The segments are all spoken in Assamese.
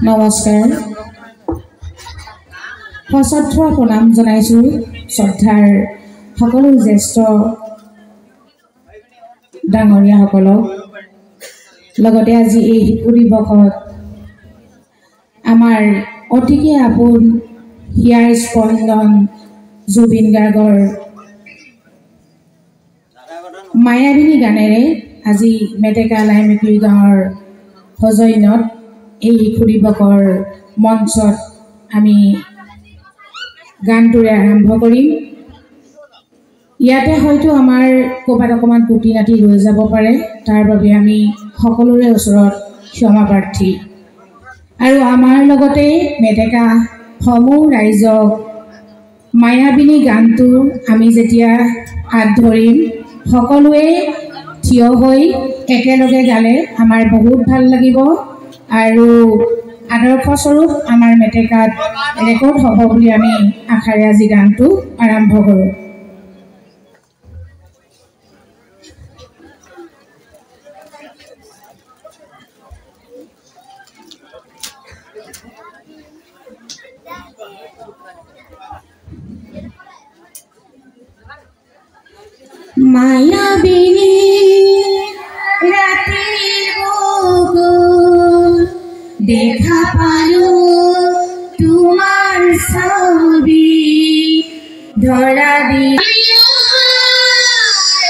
নমস্কাৰ সশ্ৰদ্ধ প্ৰণাম জনাইছোঁ শ্ৰদ্ধাৰ সকলো জ্যেষ্ঠ ডাঙৰীয়াসকলক লগতে আজি এই শিশু দিৱসত আমাৰ অতিকে আপোন হিয়াৰ স্পন্দন জুবিন গাৰ্গৰ মায়াবিনী গানেৰে আজি মেটেকা লাইমেকুৰি গাঁৱৰ সজৈনত এই শিশু দিৱসৰ মঞ্চত আমি গানটোৰে আৰম্ভ কৰিম। ইয়াতে হয়তো আমাৰ ক'ৰবাত অকণমান কুটি নাটি ৰৈ যাব পাৰে, তাৰ বাবে আমি সকলোৰে ওচৰত ক্ষমা প্ৰাৰ্থী। আৰু আমাৰ লগতে মেটেকা সমূহ ৰাইজক মায়াবিনী গানটো আমি যেতিয়া হাত ধৰিম, সকলোৱে থিয় হৈ একেলগে গালে আমাৰ বহুত ভাল লাগিব আৰু আদৰ্শস্বৰূপ আমাৰ মেটেকাত ৰেকৰ্ড হ'ব বুলি আমি আশাৰে আজি গানটো আৰম্ভ কৰোঁ। মায়াবিনী ৰাতিৰ বুকুত দেখা পালো তোমাৰ ছবি, ধৰা দি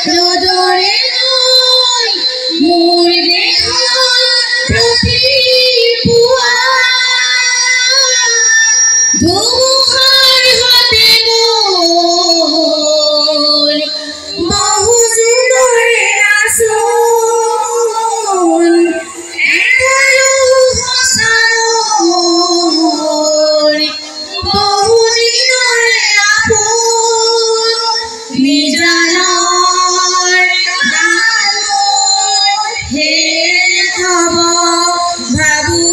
ৰ'দৰে মোৰ দেহত প্ৰতিপুৱা ধুমুহাৰ হাতে মোৰ বহু জোৰে নাচোন এঠাইও সঁচাৰ বহু দিনৰে আপোন নিজানৰ শেষ হ'ব ভাবো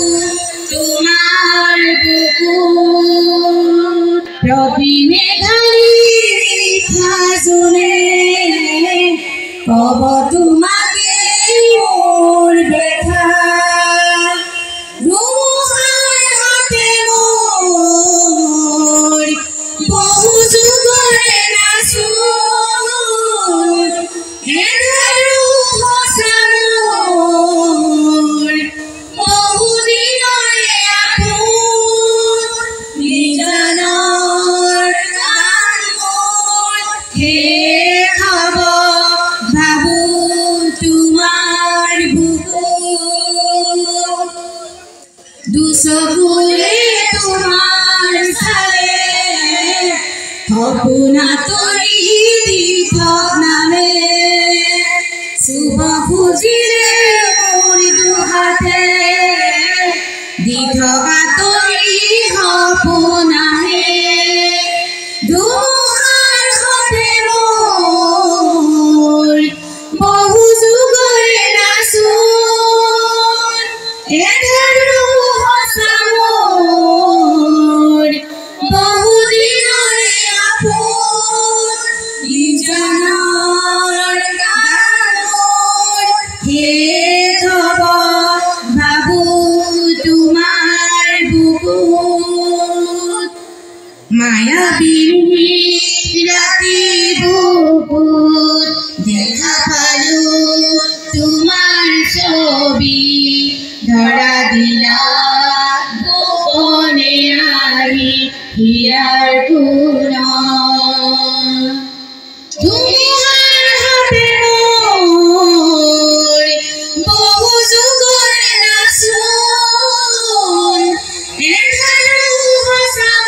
তোমাৰ বুকুত ৰবি মেঘালী সাজোনে ক'ব তোমাকে মোৰ দেখা ধুমুহাৰ হাতে মোৰ বহু যুগৰে নাচোন এঠাইও সঁচাৰ বহু দিনৰে আপোন নিজানৰ গান মোৰ শেষ হ'ব ভাবো তোমাৰ বুকুত দুচকুৰে তোমাৰ চালে সপোনা তৰি দিঠক নামে শুভ খুজিলে মোৰ দুহাতে দি থকা তৰি সপোনাহে ধুমুহাৰ হাতে মোৰ বহু যুগৰে নাচোন এঠাইও সঁচাৰ বহু দিনৰে আপোন নিজানৰ গান মোৰ শেষ হ'ব ভাবো তোমাৰ বুকুত মায়াবিনী ৰাতি বুকুত দেখা পালো তোমাৰ ছবি, ধৰা দিলা গোপনে আহি হিয়াৰ কোণত ধুমুহাৰ হাতে মোৰ বহু যুগৰে নাচোন এঠাইও সঁচাৰ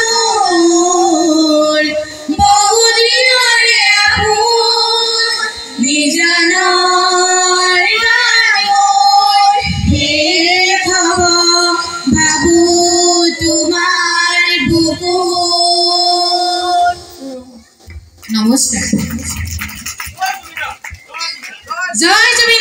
বহু দিনৰে আপোন নিজানৰ গান মোৰ শেষ হ'ব ভাবো তোমাৰ বুকুত। নমস্কাৰ। জয় জুবিন।